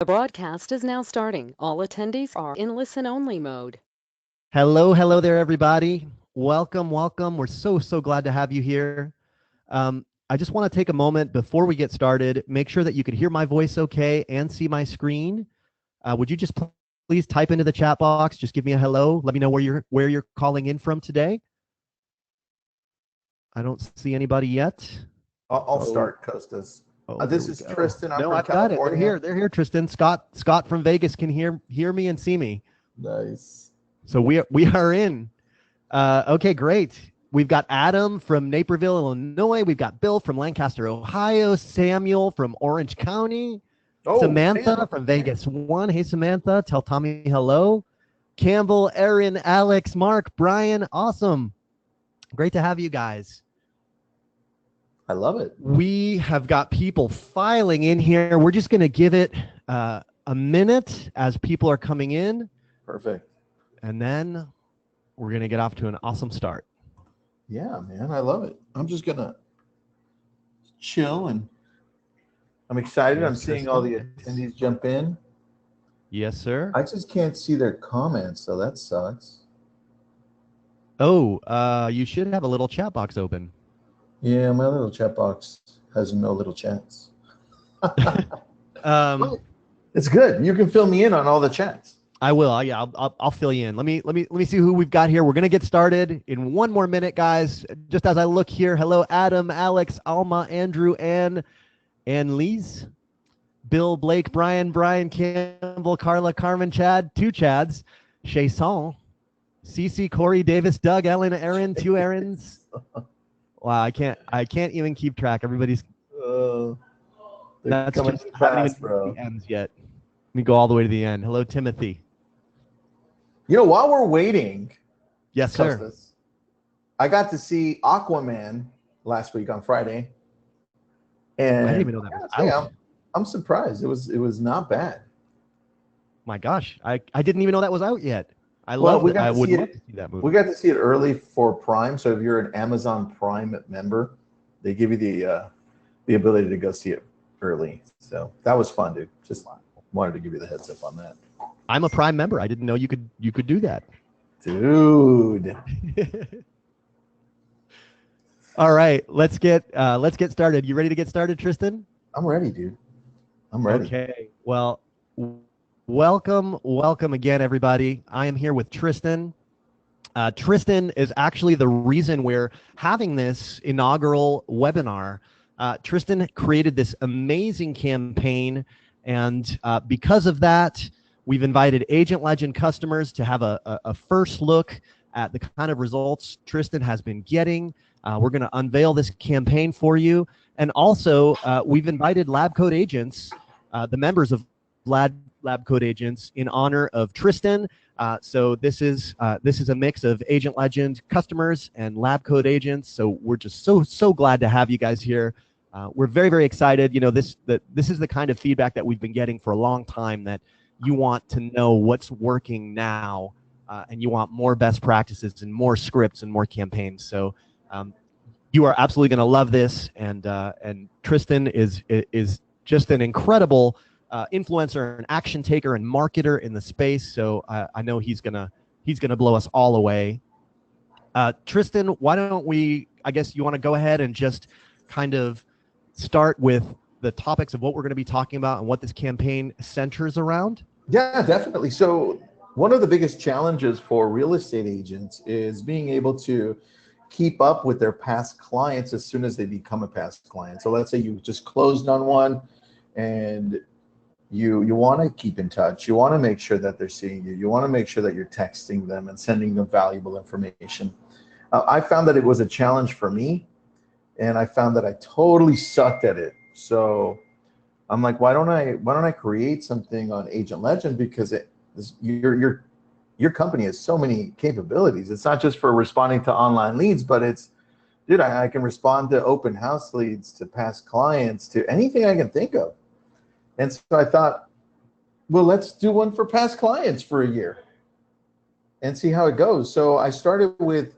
The broadcast is now starting. All attendees are in listen-only mode. Hello there, everybody. Welcome. We're so glad to have you here. I just want to take a moment before we get started, make sure that you can hear my voice okay and see my screen. Would you just please type into the chat box? Just give me a hello. Let me know where you're calling in from today. I don't see anybody yet. I'll start, Costas. This is go. Tristan. I'm no, from I've got it. California. They're here, Tristan. Scott from Vegas can hear me and see me. Nice. So we are in. Okay, great. We've got Adam from Naperville, Illinois. We've got Bill from Lancaster, Ohio. Samuel from Orange County. Samantha Sam. from Vegas 1. Hey, Samantha. Tell Tommy hello. Campbell, Aaron, Alex, Mark, Brian. Awesome. Great to have you guys. I love it. We have got people filing in here. We're just going to give it a minute as people are coming in. Perfect. And then we're going to get off to an awesome start. Yeah, man. I love it. I'm just going to chill and I'm excited. Yes, I'm seeing all the attendees jump in. Yes, sir. I just can't see their comments, so that sucks. Oh, you should have a little chat box open. Yeah, my little chat box has no little chats. It's good. You can fill me in on all the chats. I will. Yeah, I'll fill you in. Let me see who we've got here. We're gonna get started in one more minute, guys. Just as I look here, hello, Adam, Alex, Alma, Andrew, Ann Lees, Bill, Blake, Brian, Campbell, Carla, Carmen, Chad, 2 Chads, Chasson, Cece, Corey, Davis, Doug, Ellen, Aaron, 2 Aarons. Wow, I can't even keep track. Everybody's that's coming just fast, haven't even bro. the ends yet. Let me go all the way to the end. Hello, Timothy. While we're waiting, Yes, sir. Costas, I got to see Aquaman last week on Friday, and I didn't even know that was out. I'm surprised. It was not bad. My gosh, I didn't even know that was out yet. I would love to see that movie. We got to see it early for Prime. So if you're an Amazon Prime member, they give you the ability to go see it early. So that was fun, dude. Just wanted to give you the heads up on that. I'm a Prime member. I didn't know you could do that. Dude. All right, let's get started. You ready to get started, Tristan? I'm ready, dude. I'm ready. Okay. Well, welcome again, everybody. I am here with Tristan. Tristan is actually the reason we're having this inaugural webinar. Tristan created this amazing campaign, and because of that, we've invited Agent Legend customers to have a first look at the kind of results Tristan has been getting. We're going to unveil this campaign for you, and also we've invited Lab Code Agents, the members of Lab Code Agents, in honor of Tristan. So this is a mix of Agent Legend customers and Lab Code Agents. So we're just so glad to have you guys here. We're very excited. This is the kind of feedback that we've been getting for a long time, that you want to know what's working now, and you want more best practices and more scripts and more campaigns. So you are absolutely going to love this, and Tristan is just an incredible influencer and action taker and marketer in the space. So I know he's gonna blow us all away. Tristan, why don't we? I guess you want to go ahead and just kind of start with the topics of what we're going to be talking about and what this campaign centers around. Yeah, definitely. So one of the biggest challenges for real estate agents is being able to keep up with their past clients as soon as they become a past client. So let's say you just closed on one, and you want to keep in touch. You want to make sure that they're seeing you. You want to make sure that you're texting them and sending them valuable information. I found that it was a challenge for me, and I found that I totally sucked at it. So I'm like, why don't I create something on Agent Legend? Because your company has so many capabilities. It's not just for responding to online leads, but it's, dude, I can respond to open house leads, to past clients, to anything I can think of. And so I thought, well, let's do one for past clients for a year and see how it goes. So I started with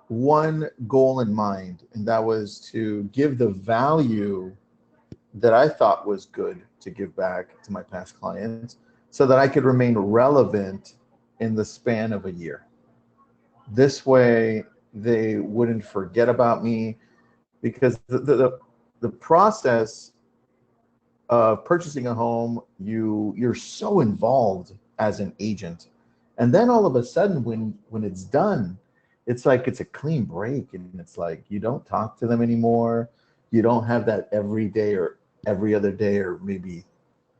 one goal in mind, and that was to give the value that I thought was good to give back to my past clients so that I could remain relevant in the span of a year. This way, they wouldn't forget about me because the process of purchasing a home, you're so involved as an agent. And then all of a sudden when it's done, it's like it's a clean break and it's like you don't talk to them anymore. You don't have that every day or every other day or maybe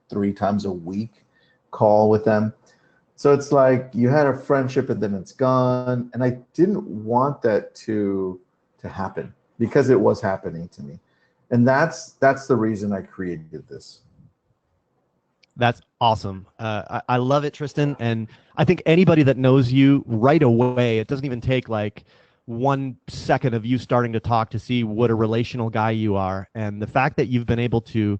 3 times a week call with them. So it's like you had a friendship and then it's gone. And I didn't want that to happen because it was happening to me. And that's the reason I created this. That's awesome. I love it, Tristan. And I think anybody that knows you right away, it doesn't even take like 1 second of you starting to talk to see what a relational guy you are. And the fact that you've been able to,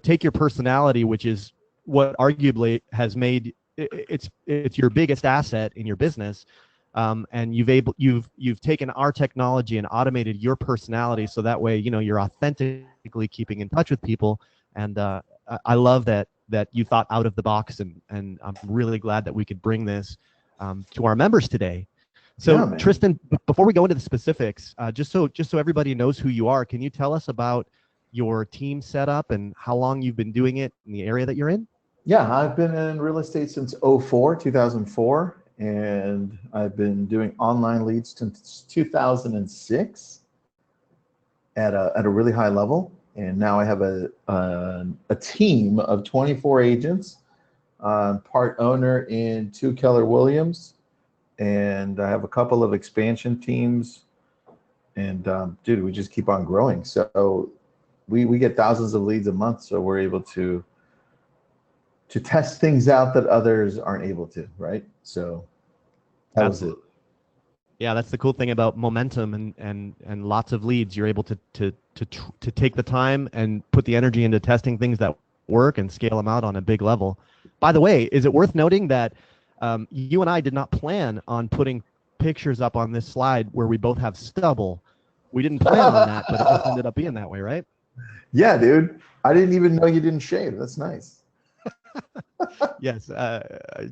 take your personality, which is what arguably has made it's your biggest asset in your business. And you've taken our technology and automated your personality so that way, you're authentically keeping in touch with people. And I love that you thought out of the box, and I'm really glad that we could bring this to our members today. So Yeah, Tristan, before we go into the specifics, just so everybody knows who you are, can you tell us about your team setup and how long you've been doing it in the area that you're in? Yeah, I've been in real estate since 2004, and I've been doing online leads since 2006 at a really high level. And now I have a team of 24 agents, part owner in 2 Keller Williams, and I have a couple of expansion teams. And dude, we just keep on growing. So we get thousands of leads a month, so we're able to test things out that others aren't able to, right? So that was it. Yeah, that's the cool thing about momentum and lots of leads. You're able to take the time and put the energy into testing things that work and scale them out on a big level. By the way, is it worth noting that you and I did not plan on putting pictures up on this slide where we both have stubble? We didn't plan on that, but it just ended up being that way, right? Yeah, dude. I didn't even know you didn't shave. That's nice. Yes, I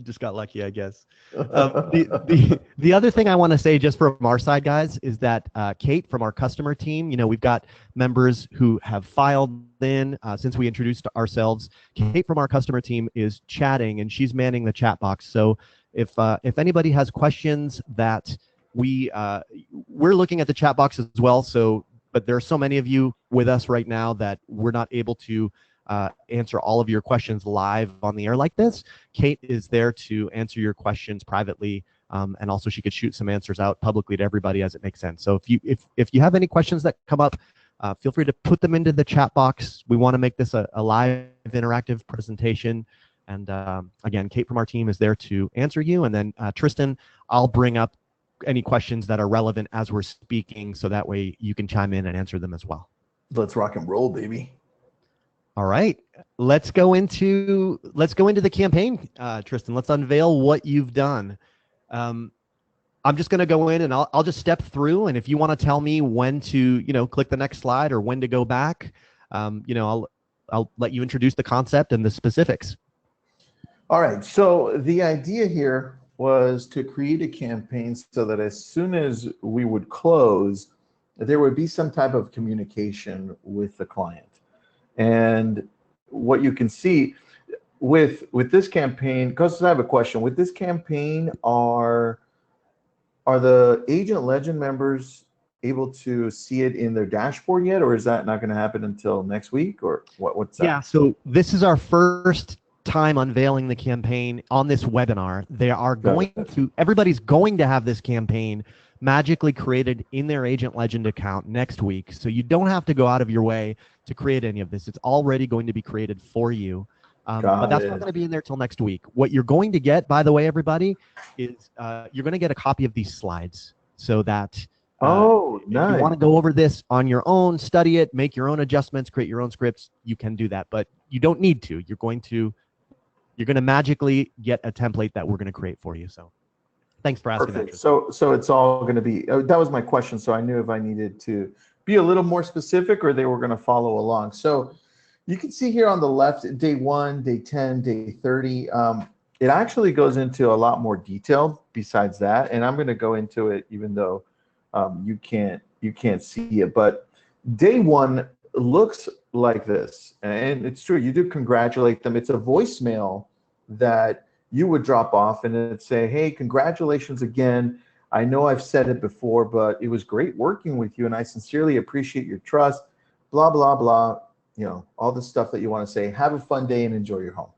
just got lucky, I guess. The other thing I want to say just from our side, guys, is that Kate from our customer team, we've got members who have filed in since we introduced ourselves. Kate from our customer team is chatting, and she's manning the chat box. So if anybody has questions that we're looking at the chat box as well. So, but there are so many of you with us right now that we're not able to answer all of your questions live on the air like this. Kate is there to answer your questions privately, and also she could shoot some answers out publicly to everybody as it makes sense. So if you have any questions that come up, feel free to put them into the chat box. We want to make this a live interactive presentation. And again, Kate from our team is there to answer you. And then Tristan, I'll bring up any questions that are relevant as we're speaking, so that way you can chime in and answer them as well. Let's rock and roll, baby. All right, let's go into the campaign, Tristan. Let's unveil what you've done. I'm just going to go in and I'll just step through, and if you want to tell me when to click the next slide or when to go back, I'll let you introduce the concept and the specifics. All right. So the idea here was to create a campaign so that as soon as we would close, there would be some type of communication with the client. And what you can see with this campaign, because I have a question, with this campaign, are the Agent Legend members able to see it in their dashboard yet, or is that not going to happen until next week, or what's that? Yeah, so this is our first time unveiling the campaign on this webinar. Everybody's going to have this campaign magically created in their Agent Legend account next week. So you don't have to go out of your way to create any of this. It's already going to be created for you. But that's not going to be in there till next week. What you're going to get, by the way, everybody, is you're going to get a copy of these slides so that nice. if you want to go over this on your own, study it, make your own adjustments, create your own scripts, you can do that. But you don't need to. You're going to magically get a template that we're going to create for you. So thanks for asking. Perfect. So it's all going to be, that was my question. So I knew if I needed to be a little more specific or they were going to follow along. So You can see here on the left, day 1, day 10, day 30. It actually goes into a lot more detail besides that, and I'm going to go into it even though you can't see it. But day 1 looks like this, and it's true. You do congratulate them. It's a voicemail that you would drop off, and it'd say, "Hey, congratulations again. I know I've said it before, but it was great working with you, and I sincerely appreciate your trust. Blah blah blah. All the stuff that you want to say. Have a fun day and enjoy your home."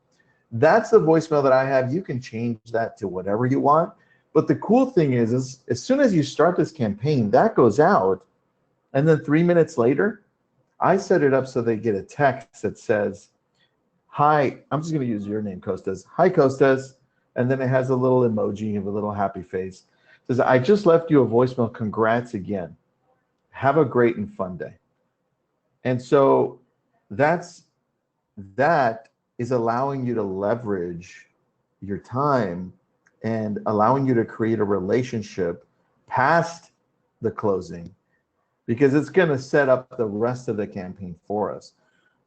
That's the voicemail that I have. You can change that to whatever you want. But the cool thing is as soon as you start this campaign, that goes out, and then 3 minutes later, I set it up so they get a text that says, "Hi," I'm just going to use your name, Costas. "Hi, Costas." And then it has a little emoji of a little happy face. It says, "I just left you a voicemail. Congrats again. Have a great and fun day." And so that is allowing you to leverage your time and allowing you to create a relationship past the closing, because it's going to set up the rest of the campaign for us.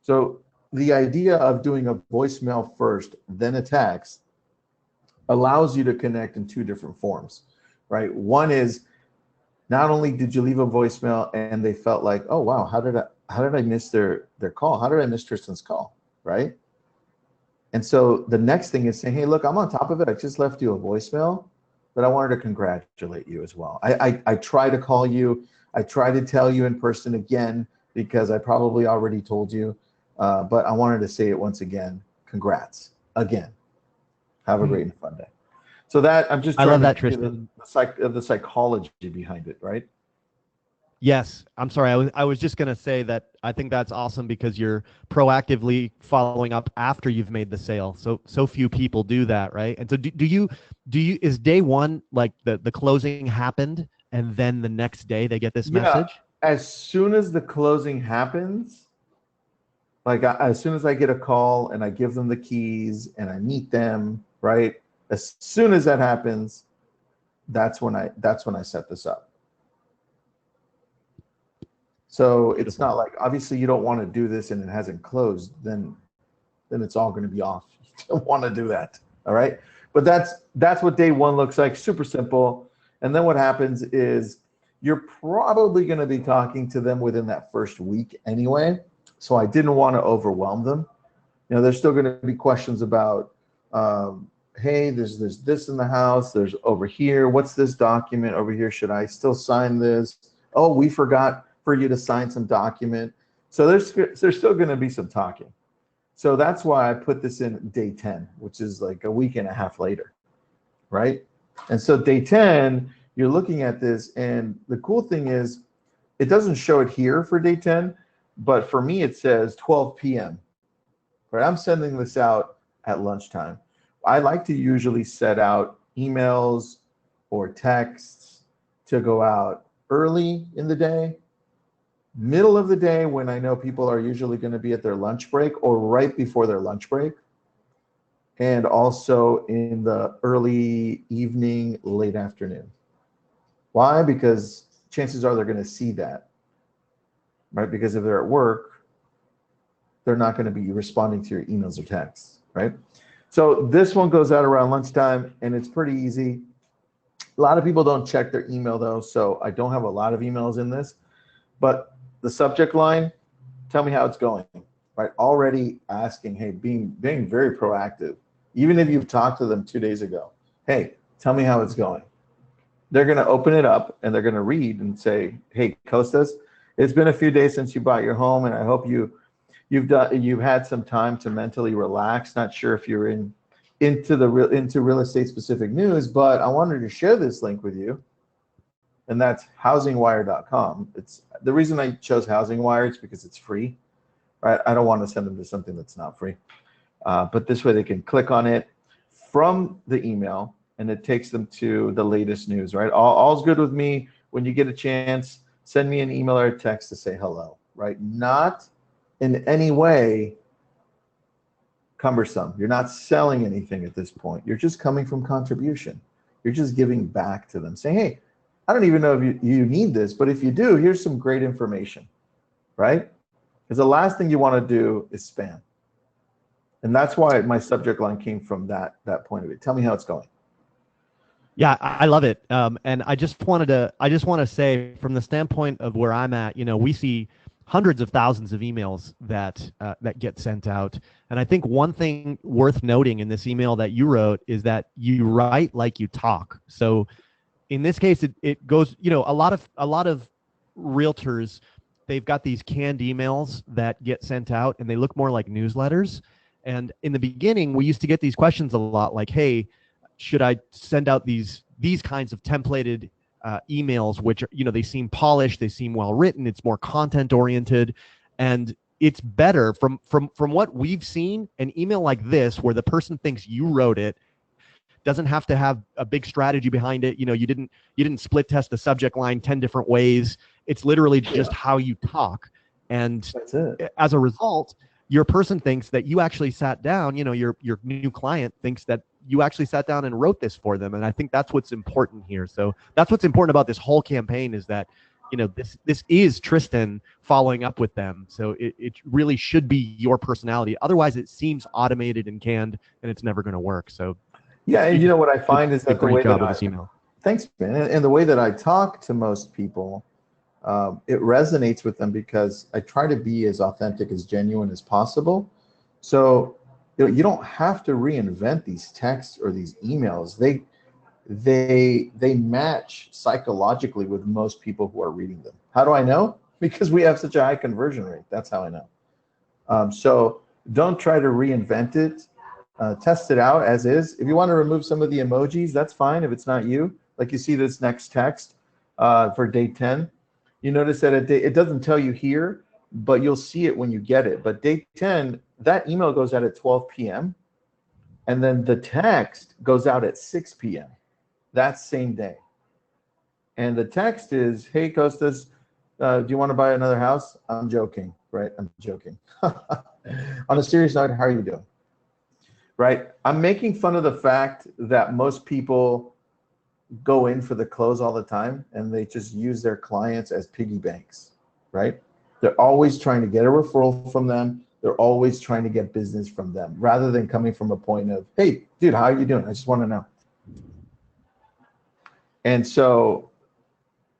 So the idea of doing a voicemail first, then a text, allows you to connect in two different forms, right? One is, not only did you leave a voicemail and they felt like, "Oh wow, how did I miss their call? How did I miss Tristan's call?" Right? And so the next thing is saying, "Hey, look, I'm on top of it. I just left you a voicemail, but I wanted to congratulate you as well. I try to call you. I try to tell you in person again because I probably already told you, but I wanted to say it once again. Congrats again. Have a great and fun day." So that I'm just I trying love to that, give you Tristan. the psychology behind it, right? Yes, I'm sorry. I was just going to say that I think that's awesome because you're proactively following up after you've made the sale. So few people do that, right? And so do you is day one like the closing happened and then the next day they get this Yeah. message? As soon as the closing happens, like as soon as I get a call and I give them the keys and I meet them, right? As soon as that happens, that's when I set this up. So it's not Beautiful. like, obviously you don't want to do this and it hasn't closed, then it's all going to be off. You don't want to do that. All right. But that's what day 1 looks like. Super simple. And then what happens is you're probably going to be talking to them within that first week anyway. So I didn't want to overwhelm them. There's still going to be questions about, hey, there's this in the house. There's over here. What's this document over here? Should I still sign this? Oh, we forgot for you to sign some document. So there's still going to be some talking. So that's why I put this in day 10, which is like a week and a half later, right? And so day 10, you're looking at this, and the cool thing is it doesn't show it here for day 10, but for me it says 12 p.m. Right? I'm sending this out at lunchtime. I like to usually set out emails or texts to go out early in the day, middle of the day when I know people are usually going to be at their lunch break, or right before their lunch break, and also in the early evening, late afternoon. Why? Because chances are they're going to see that, right? Because if they're at work, they're not going to be responding to your emails or texts, right? So this one goes out around lunchtime, and it's pretty easy. A lot of people don't check their email though, so I don't have a lot of emails in this, but the subject line, "Tell me how it's going," right? Already asking, hey, being very proactive. Even if you've talked to them 2 days ago, "Hey, tell me how it's going." They're going to open it up and they're going to read and say, "Hey, Costas, it's been a few days since you bought your home, and I hope you've had some time to mentally relax. Not sure if you're into real estate specific news, but I wanted to share this link with you." And that's housingwire.com. It's the reason I chose HousingWire is because it's free, right? I don't want to send them to something that's not free. But this way they can click on it from the email, and it takes them to the latest news, right? All's good with me. When you get a chance, send me an email or a text to say hello, right? Not in any way cumbersome. You're not selling anything at this point. You're just coming from contribution. You're just giving back to them, saying, "Hey, I don't even know if you need this, but if you do, here's some great information," right? Because the last thing you want to do is spam. And that's why my subject line came from that point of view. Tell me how it's going. Yeah, I love it. And I just want to say, from the standpoint of where I'm at, we see hundreds of thousands of emails that get sent out. And I think one thing worth noting in this email that you wrote is that you write like you talk. So in this case, it goes, a lot of realtors, they've got these canned emails that get sent out and they look more like newsletters. And in the beginning, we used to get these questions a lot like, hey, should I send out these kinds of templated emails, which are, they seem polished, they seem well written, it's more content oriented, and it's better from what we've seen. An email like this, where the person thinks you wrote it, doesn't have to have a big strategy behind it. You didn't split test the subject line 10 different ways. It's literally just how you talk, and That's it. as a result, your person thinks that you actually sat down, your new client thinks that you actually sat down and wrote this for them. And I think that's what's important here. So that's what's important about this whole campaign, is that, this is Tristan following up with them. So it really should be your personality. Otherwise, it seems automated and canned, and it's never going to work. So yeah, and what I find is that the way that this email. Thanks, man. And the way that I talk to most people, it resonates with them because I try to be as authentic, as genuine as possible. So you don't have to reinvent these texts or these emails. They match psychologically with most people who are reading them. How do I know? Because we have such a high conversion rate. That's how I know. So don't try to reinvent it. Test it out as is. If you want to remove some of the emojis, that's fine. If it's not you, like you see this next text for day 10, you notice that it doesn't tell you here, but you'll see it when you get it. But day 10, that email goes out at 12 p.m. and then the text goes out at 6 p.m. that same day. And the text is, hey, Costas, do you want to buy another house? I'm joking, right? I'm joking. On a serious note, how are you doing? Right? I'm making fun of the fact that most people go in for the close all the time and they just use their clients as piggy banks, right? They're always trying to get a referral from them. They're always trying to get business from them, rather than coming from a point of, hey, dude, how are you doing? I just want to know. And so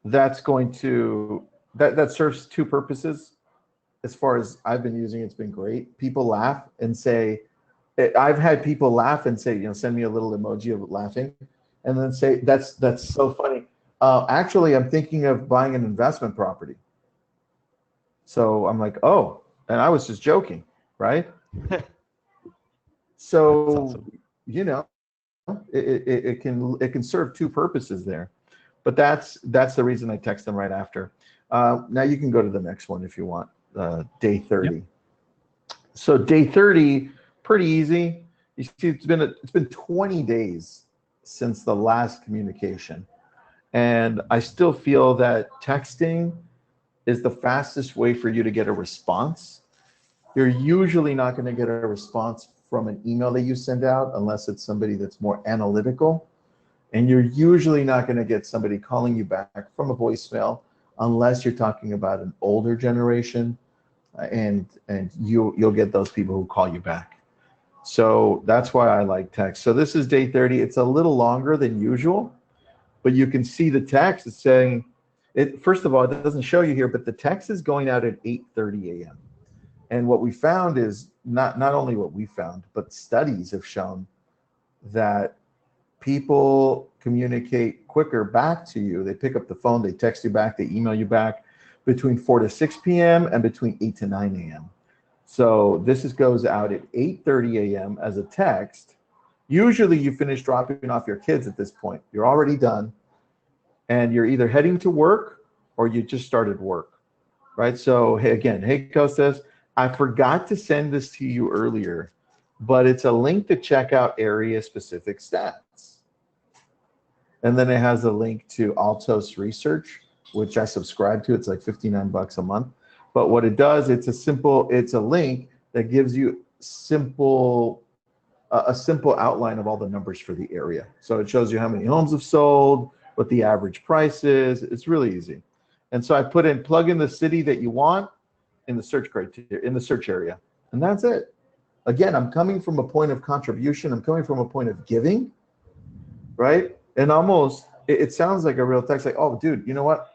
that's going to, that serves two purposes. As far as I've been using, it's been great. People laugh and say, I've had people laugh and say, send me a little emoji of laughing, and then say, that's so funny. Actually, I'm thinking of buying an investment property. So I'm like, oh, and I was just joking, right? So, awesome. it can serve two purposes there, but that's the reason I text them right after. Now you can go to the next one if you want. Day 30. Yep. So day 30, pretty easy. You see, it's been 20 days since the last communication, and I still feel that texting is the fastest way for you to get a response. You're usually not going to get a response from an email that you send out unless it's somebody that's more analytical. And you're usually not going to get somebody calling you back from a voicemail unless you're talking about an older generation, and you'll get those people who call you back. So that's why I like text. So this is day 30. It's a little longer than usual, but you can see the text. It's saying, first of all, it doesn't show you here, but the text is going out at 8:30 a.m. And what we found is not only what we found, but studies have shown that people communicate quicker back to you. They pick up the phone, they text you back, they email you back between 4 to 6 p.m. and between 8 to 9 a.m. So this goes out at 8:30 a.m. as a text. Usually you finish dropping off your kids at this point. You're already done, and you're either heading to work or you just started work, right? So hey, again, hey, Costas, I forgot to send this to you earlier, but it's a link to check out area-specific stats. And then it has a link to Altos Research, which I subscribe to. It's like $59 a month. But what it does, it's a link that gives you a simple outline of all the numbers for the area. So it shows you how many homes have sold, what the average price is. It's really easy. And so I plug in the city that you want, in the search criteria, in the search area. And that's it. Again, I'm coming from a point of contribution. I'm coming from a point of giving, right? And almost, it sounds like a real text, like, oh, dude, you know what?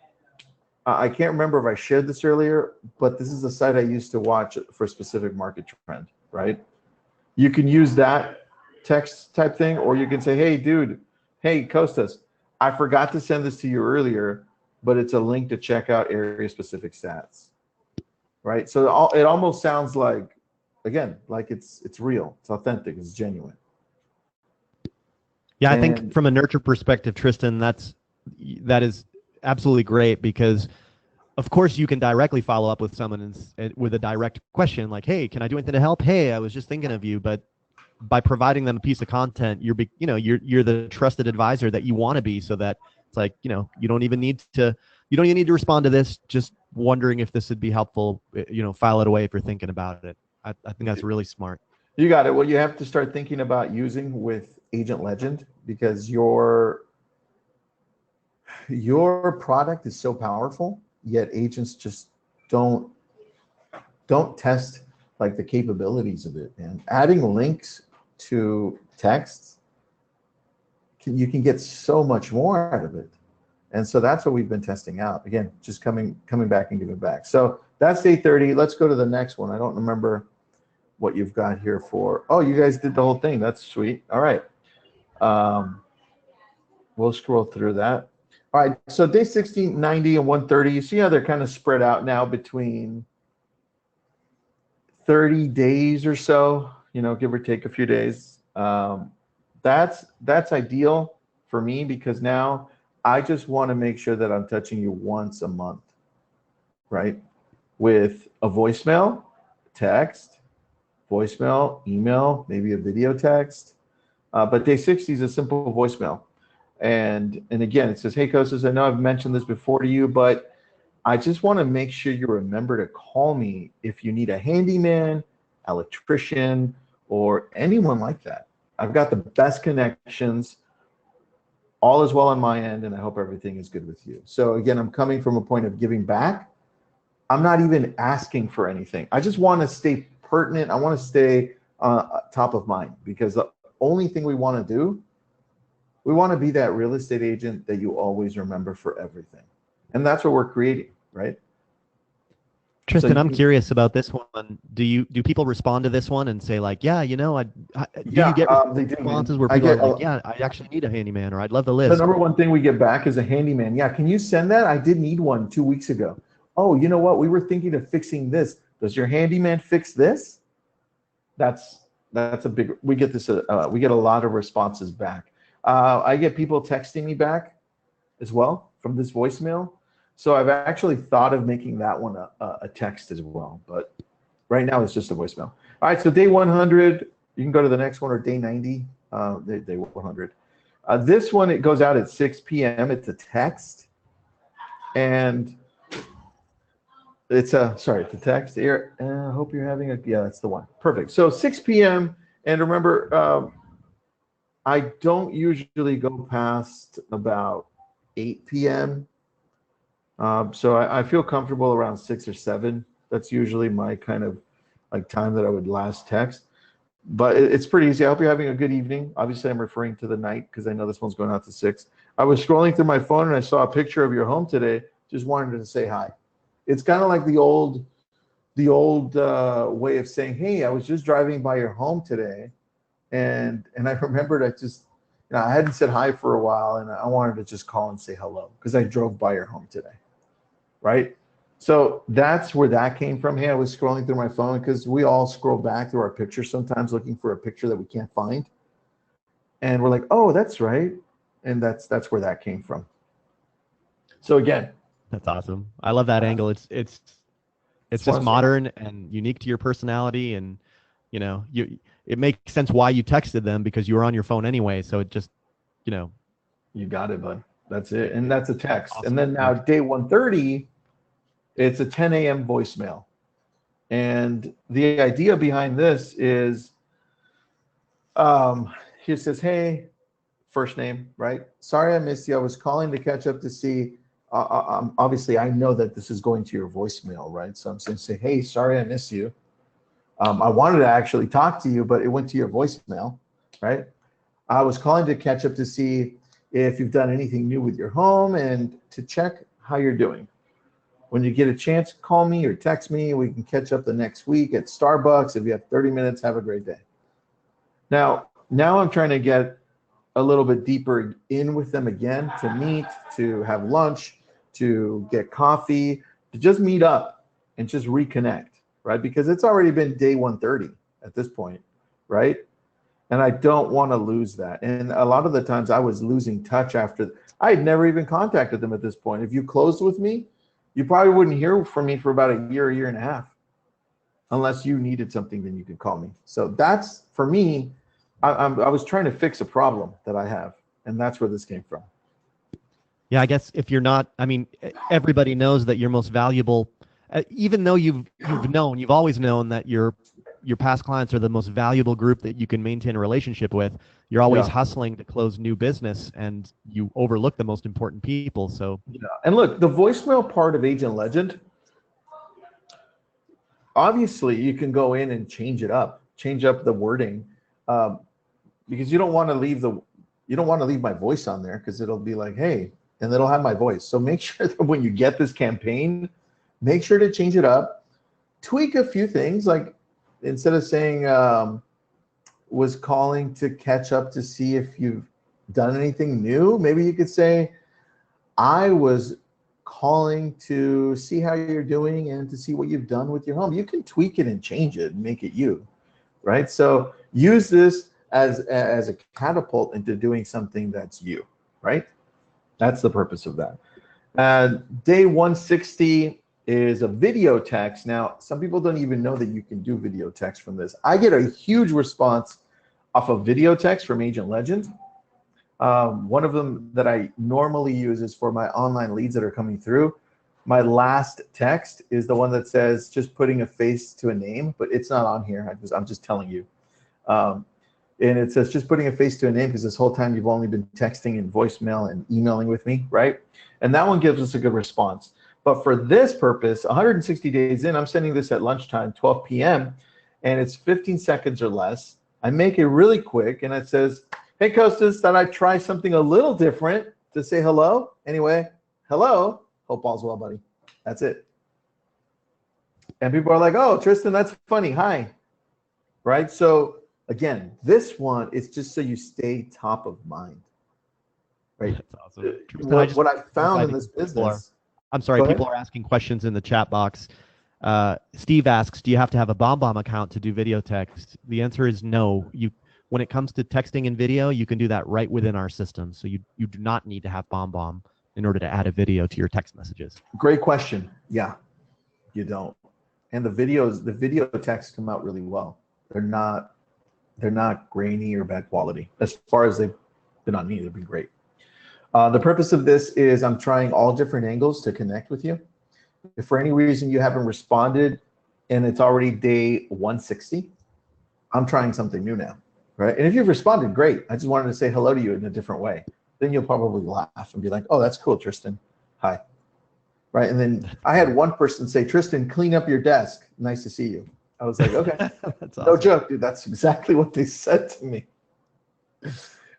I can't remember if I shared this earlier, but this is a site I used to watch for a specific market trend, right? You can use that text type thing, or you can say, hey, dude, hey, Costas, I forgot to send this to you earlier, but it's a link to check out area specific stats, right? So it almost sounds like, again, like it's real, it's authentic, it's genuine. Yeah, I think from a nurture perspective, Tristan, that is absolutely great, because of course you can directly follow up with someone with a direct question like, hey, can I do anything to help? Hey, I was just thinking of you. But by providing them a piece of content, you're the trusted advisor that you want to be, so that it's like, you don't even need to respond to this. Just wondering if this would be helpful, file it away if you're thinking about it. I think that's really smart. You got it. Well, you have to start thinking about using with Agent Legend, because your product is so powerful, yet agents just don't test like the capabilities of it. And adding links to texts, you can get so much more out of it. And so that's what we've been testing out. Again, just coming back and giving back. So that's day 30. Let's go to the next one. I don't remember what you've got here for. Oh, you guys did the whole thing. That's sweet. All right. We'll scroll through that. All right. So day 60, 90, and 130. You see how they're kind of spread out now between 30 days or so, give or take a few days. That's ideal for me, because now I just want to make sure that I'm touching you once a month, right? With a voicemail, text, voicemail, email, maybe a video text. But day 60 is a simple voicemail. And again, it says, hey, Costas, I know I've mentioned this before to you, but I just want to make sure you remember to call me if you need a handyman, electrician, or anyone like that. I've got the best connections. All is well on my end, and I hope everything is good with you. So again, I'm coming from a point of giving back. I'm not even asking for anything. I just want to stay pertinent. I want to stay top of mind, because the only thing we want to do, we want to be that real estate agent that you always remember for everything. And that's what we're creating, right? Tristan, so I'm curious about this one. Do people respond to this one and say like, yeah, you get responses where people are like, yeah, I actually need a handyman, or I'd love the list? The number one thing we get back is a handyman. Yeah, can you send that? I did need one 2 weeks ago. Oh, you know what? We were thinking of fixing this. Does your handyman fix this? That's a big. We get this. We get a lot of responses back. I get people texting me back as well from this voicemail. So I've actually thought of making that one a text as well, but right now it's just a voicemail. All right, so day 100, you can go to the next one, or day 90, day 100. This one, it goes out at 6 p.m. It's a text, and it's a text here. I hope you're having yeah, that's the one. Perfect. So 6 p.m. And remember, I don't usually go past about 8 p.m. So I feel comfortable around 6 or 7. That's usually my kind of like time that I would last text. But it's pretty easy. I hope you're having a good evening. Obviously, I'm referring to the night because I know this one's going out to 6. I was scrolling through my phone and I saw a picture of your home today. Just wanted to say hi. It's kind of like the old way of saying, hey, I was just driving by your home today, and I remembered I hadn't said hi for a while, and I wanted to just call and say hello because I drove by your home today, right? So that's where that came from. Hey, I was scrolling through my phone because we all scroll back through our pictures sometimes looking for a picture that we can't find, and we're like, oh, that's right, and that's where that came from. So again, that's awesome. I love that angle. It's just modern and unique to your personality, and it makes sense why you texted them, because you were on your phone anyway. So it just, you got it, bud. That's it. And that's a text. Awesome. And then now day 130, it's a 10 a.m. voicemail. And the idea behind this is, he says, hey, first name, right? Sorry I missed you. I was calling to catch up to see obviously I know that this is going to your voicemail, right? So I'm saying, say, hey, sorry I miss you. I wanted to actually talk to you, but it went to your voicemail, right? I was calling to catch up to see if you've done anything new with your home and to check how you're doing. When you get a chance, call me or text me. We can catch up the next week at Starbucks. If you have 30 minutes, have a great day. Now I'm trying to get a little bit deeper in with them again, to meet, to have lunch, to get coffee, to just meet up and just reconnect, right? Because it's already been day 130 at this point, right? And I don't want to lose that. And a lot of the times I was losing touch after I had never even contacted them at this point. If you closed with me, you probably wouldn't hear from me for about a year and a half, unless you needed something, then you could call me. So that's, for me, I was trying to fix a problem that I have, and that's where this came from. Yeah, I guess if you're not, I mean, everybody knows that your most valuable, even though you've always known that your past clients are the most valuable group that you can maintain a relationship with. You're always hustling to close new business, and you overlook the most important people. So yeah, and look, the voicemail part of Agent Legend, obviously you can go in and change up the wording, because you don't want to leave my voice on there, because it'll be like, hey, and it'll have my voice. So make sure that when you get this campaign, make sure to change it up, tweak a few things, like instead of saying was calling to catch up to see if you've done anything new, maybe you could say, I was calling to see how you're doing and to see what you've done with your home. You can tweak it and change it and make it you, right? So use this as a catapult into doing something that's you, right? That's the purpose of that. Day 160 is a video text. Now, some people don't even know that you can do video text from this. I get a huge response off of video text from Agent Legend. One of them that I normally use is for my online leads that are coming through. My last text is the one that says just putting a face to a name, but it's not on here. I'm just telling you. And it says just putting a face to a name, because this whole time you've only been texting and voicemail and emailing with me, right? And that one gives us a good response. But for this purpose, 160 days in, I'm sending this at lunchtime, 12 p.m., and it's 15 seconds or less. I make it really quick, and it says, hey, Costas, thought I'd try something a little different to say hello. Anyway, hello. Hope all's well, buddy. That's it. And people are like, oh, Tristan, that's funny. Hi. Right? So again, this one is just so you stay top of mind. Right? That's awesome. What I found in this business. I'm sorry, people are asking questions in the chat box. Steve asks, do you have to have a BombBomb account to do video text? The answer is no. When it comes to texting and video, you can do that right within our system. So you do not need to have BombBomb in order to add a video to your text messages. Great question. Yeah, you don't. And the video texts come out really well. They're not grainy or bad quality. As far as they've been on me, they've been great. The purpose of this is I'm trying all different angles to connect with you. If for any reason you haven't responded and it's already day 160, I'm trying something new now, right? And if you've responded, great. I just wanted to say hello to you in a different way. Then you'll probably laugh and be like, oh, that's cool, Tristan. Hi. Right? And then I had one person say, Tristan, clean up your desk. Nice to see you. I was like, okay. That's awesome. No joke, dude. That's exactly what they said to me.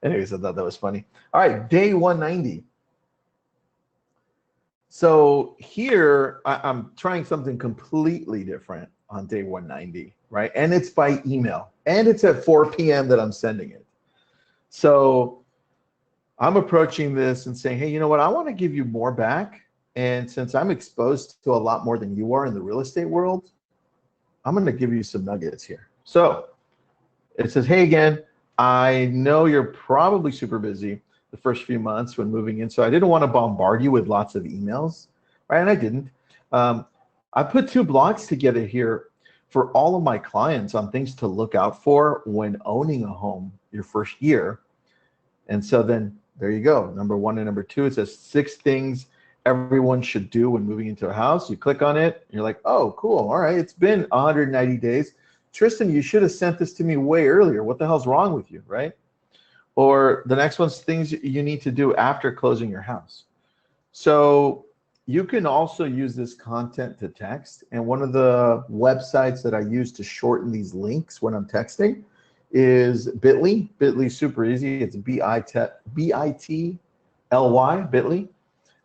Anyways, I thought that was funny. All right, day 190. So here, I'm trying something completely different on day 190, right? And it's by email. And it's at 4 p.m. that I'm sending it. So I'm approaching this and saying, hey, you know what? I want to give you more back. And since I'm exposed to a lot more than you are in the real estate world, I'm going to give you some nuggets here. So it says, hey, again, I know you're probably super busy the first few months when moving in, so I didn't want to bombard you with lots of emails, right? And I didn't. I put 2 blogs together here for all of my clients on things to look out for when owning a home your first year. And so then there you go. Number 1 and number 2, it says 6 things everyone should do when moving into a house. You click on it, and you're like, oh, cool. All right, it's been 190 days. Tristan, you should have sent this to me way earlier. What the hell's wrong with you, right? Or the next one's things you need to do after closing your house. So you can also use this content to text. And one of the websites that I use to shorten these links when I'm texting is Bitly. Bitly's super easy. It's Bitly, Bitly.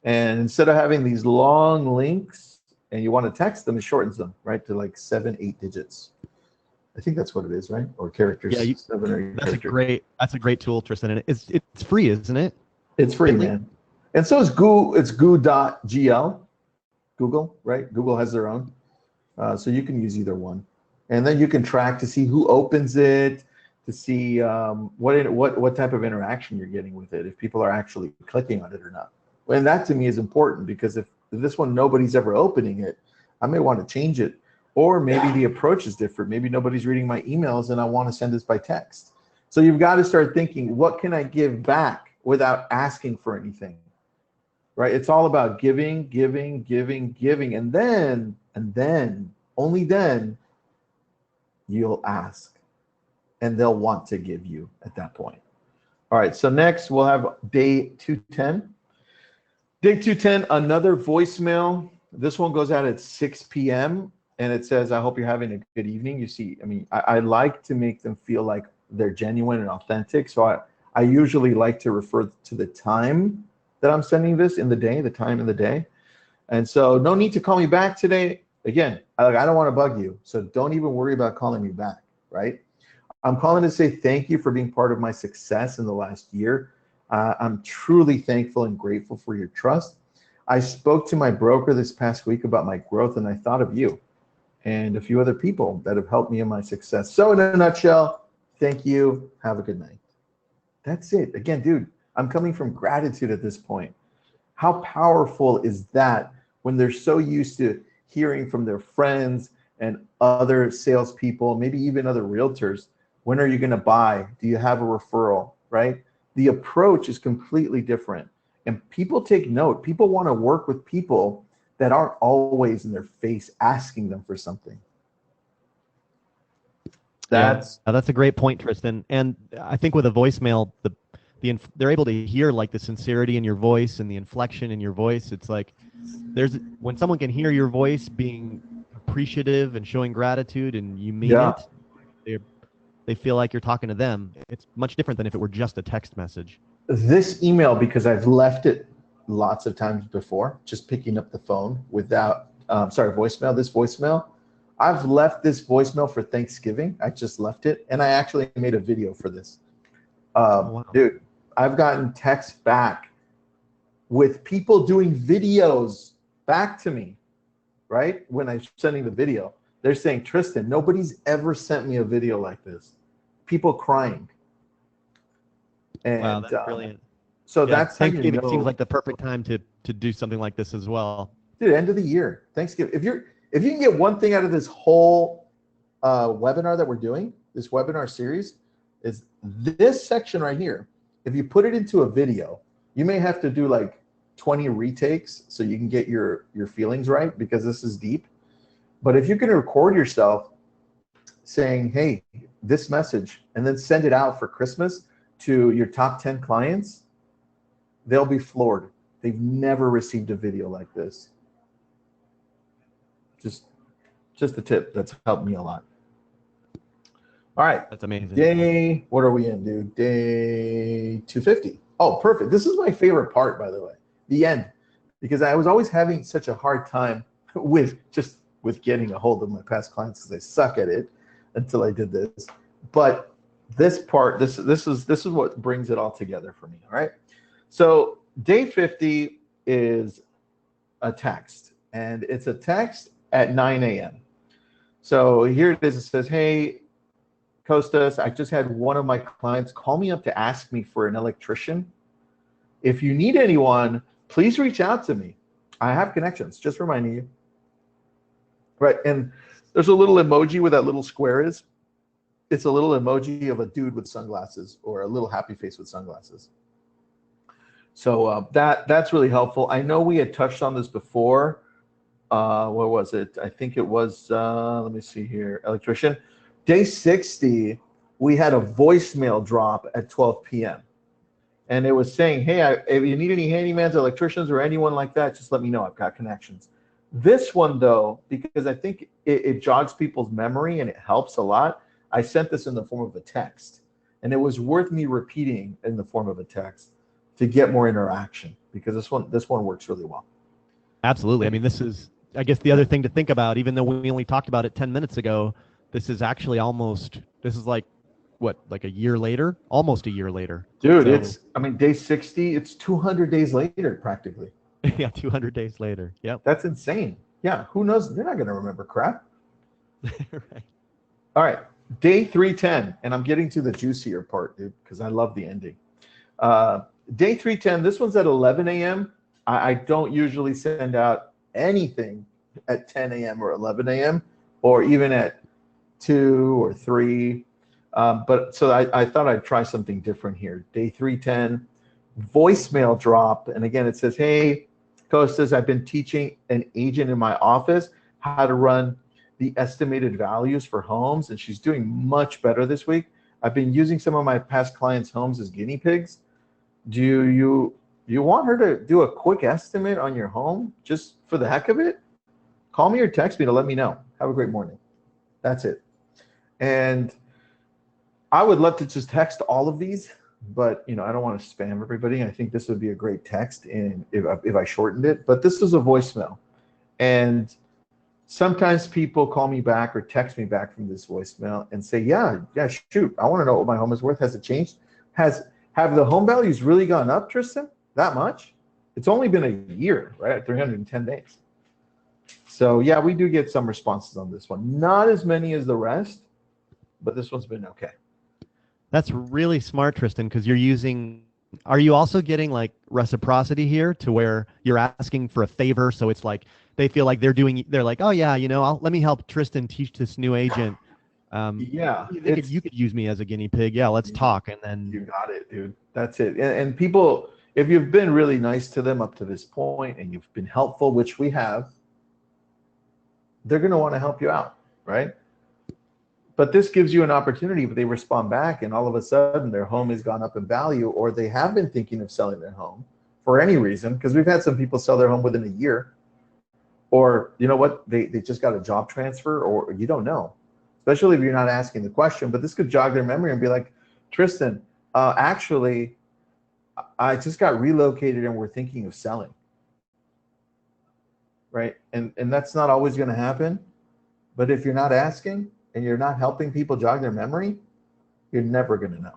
And instead of having these long links and you want to text them, it shortens them, right, to like 7, 8 digits. I think that's what it is, right? Or characters, Yeah, 7 or 8 that's characters. a great tool, Tristan. And it's free, isn't it? It's free, Bitly? man. And so is Goo. It's goo.gl. Google, right? Google has their own. So you can use either one. And then you can track to see who opens it, to see what type of interaction you're getting with it, if people are actually clicking on it or not. And that to me is important, because if this one nobody's ever opening it, I may want to change it. Or maybe the approach is different. Maybe nobody's reading my emails and I want to send this by text. So you've got to start thinking, what can I give back without asking for anything? Right? It's all about giving, giving, giving, giving. And then, only then, you'll ask. And they'll want to give you at that point. All right, so next we'll have day 210. Day 210, another voicemail. This one goes out at 6 p.m. and it says, I hope you're having a good evening. You see, I mean, I like to make them feel like they're genuine and authentic. So I usually like to refer to the time that I'm sending this in the day, the time in the day. And so no need to call me back today. Again, I don't want to bug you. So don't even worry about calling me back, right? I'm calling to say thank you for being part of my success in the last year. I'm truly thankful and grateful for your trust. I spoke to my broker this past week about my growth, and I thought of you and a few other people that have helped me in my success. So in a nutshell, thank you. Have a good night. That's it. Again, dude, I'm coming from gratitude at this point. How powerful is that when they're so used to hearing from their friends and other salespeople, maybe even other realtors, when are you going to buy? Do you have a referral, right? The approach is completely different. And people take note. People want to work with people that aren't always in their face asking them for something. That's a great point, Tristan. And I think with a voicemail, they're able to hear like the sincerity in your voice and the inflection in your voice. It's like when someone can hear your voice being appreciative and showing gratitude and you mean it, they feel like you're talking to them. It's much different than if it were just a text message. This email, because I've left it lots of times before, just picking up the phone without, voicemail, this voicemail, I've left this voicemail for Thanksgiving. I just left it, and I actually made a video for this. Wow. Dude, I've gotten texts back with people doing videos back to me, right? When I'm sending the video, they're saying, Tristan, nobody's ever sent me a video like this. People crying. And, wow, that's brilliant. So that's Thanksgiving seems like the perfect time to do something like this as well. Dude, end of the year, Thanksgiving. If you can get one thing out of this whole webinar that we're doing, this webinar series, is this section right here. If you put it into a video, you may have to do like 20 retakes so you can get your feelings right, because this is deep. But if you can record yourself saying, hey, this message, and then send it out for Christmas to your top 10 clients, they'll be floored. They've never received a video like this. Just a tip that's helped me a lot. All right. That's amazing. What are we in, dude? Day 250. Oh, perfect. This is my favorite part, by the way, the end, because I was always having such a hard time with getting a hold of my past clients because I suck at it until I did this. But this part, this is what brings it all together for me. All right. So day 50 is a text, and it's a text at 9 a.m. So here it is. It says, hey, Costas, I just had one of my clients call me up to ask me for an electrician. If you need anyone, please reach out to me. I have connections, just reminding you. Right, and there's a little emoji where that little square is. It's a little emoji of a dude with sunglasses, or a little happy face with sunglasses. So that's really helpful. I know we had touched on this before. What was it? I think it was, let me see here, electrician. Day 60, we had a voicemail drop at 12 p.m. and it was saying, hey, if you need any handymans, electricians, or anyone like that, just let me know. I've got connections. This one, though, because I think it jogs people's memory and it helps a lot, I sent this in the form of a text. And it was worth me repeating in the form of a text to get more interaction, because this one works really well. Absolutely. I mean, this is, I guess, the other thing to think about, even though we only talked about it 10 minutes ago, this is actually this is like, what, like a year later? Almost a year later. Dude, So, day 60, it's 200 days later, practically. yeah, 200 days later. Yep. That's insane. Yeah, who knows? They're not going to remember crap. Right. All right, day 310, and I'm getting to the juicier part, dude, because I love the ending. Day 310, this one's at 11 a.m. I don't usually send out anything at 10 a.m. or 11 a.m. or even at 2 or 3. But so I thought I'd try something different here. Day 310, voicemail drop. And again, it says, hey, Costas, I've been teaching an agent in my office how to run the estimated values for homes, and she's doing much better this week. I've been using some of my past clients' homes as guinea pigs. Do you want her to do a quick estimate on your home just for the heck of it? Call me or text me to let me know. Have a great morning. That's it. And I would love to just text all of these, but I don't want to spam everybody. I think this would be a great text if I shortened it. But this is a voicemail. And sometimes people call me back or text me back from this voicemail and say, yeah, shoot, I want to know what my home is worth. Has it changed? Have the home values really gone up, Tristan? That much? It's only been a year, right? 310 days. So yeah, we do get some responses on this one. Not as many as the rest, but this one's been okay. That's really smart, Tristan, because are you also getting like reciprocity here to where you're asking for a favor? So it's like they feel like they're like, oh yeah, let me help Tristan teach this new agent. Yeah, you could use me as a guinea pig. Yeah, let's talk. And then you got it, dude. That's it. And people, if you've been really nice to them up to this point and you've been helpful, which we have, they're going to want to help you out, right? But this gives you an opportunity if they respond back and all of a sudden their home has gone up in value, or they have been thinking of selling their home for any reason, because we've had some people sell their home within a year, or you know what, they just got a job transfer, or you don't know, especially if you're not asking the question. But this could jog their memory and be like, Tristan, actually, I just got relocated and we're thinking of selling, right? And that's not always going to happen. But if you're not asking and you're not helping people jog their memory, you're never going to know.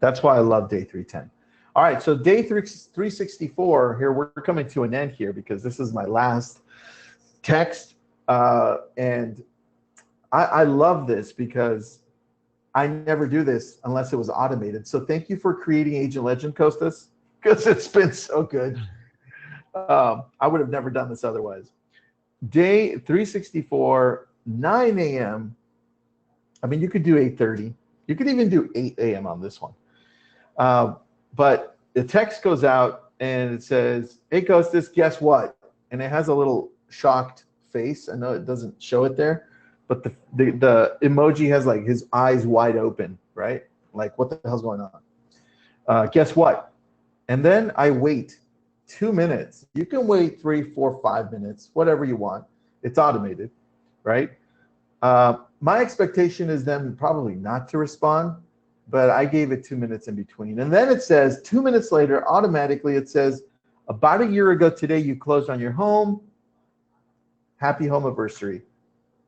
That's why I love day 310. All right, so day 364 here, we're coming to an end here because this is my last text. And I love this because I never do this unless it was automated. So thank you for creating Agent Legend, Costas, because it's been so good. I would have never done this otherwise. Day 364, 9 a.m. I mean, you could do 8:30. You could even do 8 a.m. on this one. But the text goes out and it says, hey, Costas, guess what? And it has a little shocked face. I know it doesn't show it there, but the emoji has like his eyes wide open, right? Like, what the hell's going on? Guess what? And then I wait 2 minutes. You can wait 3, 4, 5 minutes, whatever you want. It's automated, right? My expectation is them probably not to respond, but I gave it 2 minutes in between. And then it says 2 minutes later, automatically it says, about a year ago today, you closed on your home. Happy home anniversary.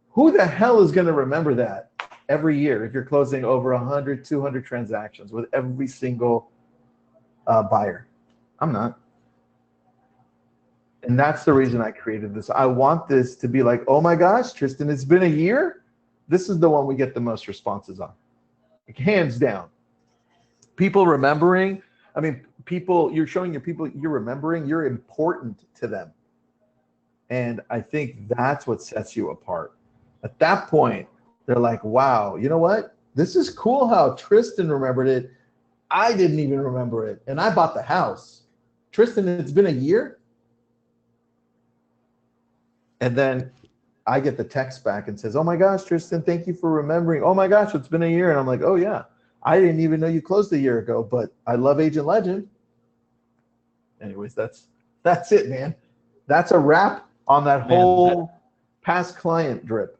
Who the hell is going to remember that every year if you're closing over 100, 200 transactions with every single buyer? I'm not. And that's the reason I created this. I want this to be like, oh my gosh, Tristan, it's been a year. This is the one we get the most responses on. Like, hands down. People remembering. I mean, you're showing your people you're remembering, you're important to them. And I think that's what sets you apart. At that point, they're like, wow, you know what? This is cool how Tristan remembered it. I didn't even remember it. And I bought the house. Tristan, it's been a year. And then I get the text back and says, oh my gosh, Tristan, thank you for remembering. Oh my gosh, it's been a year. And I'm like, oh yeah, I didn't even know you closed a year ago, but I love Agent Legend. Anyways, that's it, man. That's a wrap on that whole past client drip.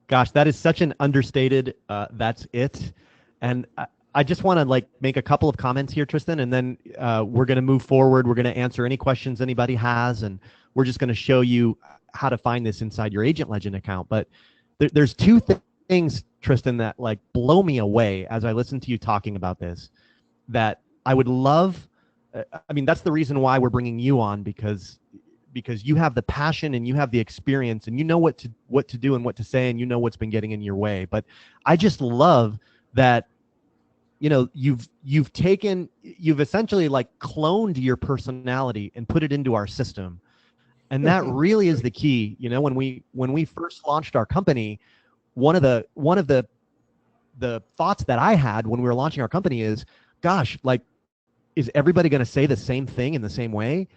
Gosh, that is such an understated, that's it. And I just want to like make a couple of comments here, Tristan, and then we're going to move forward. We're going to answer any questions anybody has, and we're just going to show you how to find this inside your Agent Legend account. But there's two things, Tristan, that like blow me away as I listen to you talking about this, that I would love. I mean, that's the reason why we're bringing you on, because you have the passion and you have the experience and you know what to do and what to say, and you know what's been getting in your way. But I just love that, you know, you've essentially like cloned your personality and put it into our system. And that really is the key. You know, when we first launched our company, one of the thoughts that I had when we were launching our company is, gosh, like, is everybody going to say the same thing in the same way?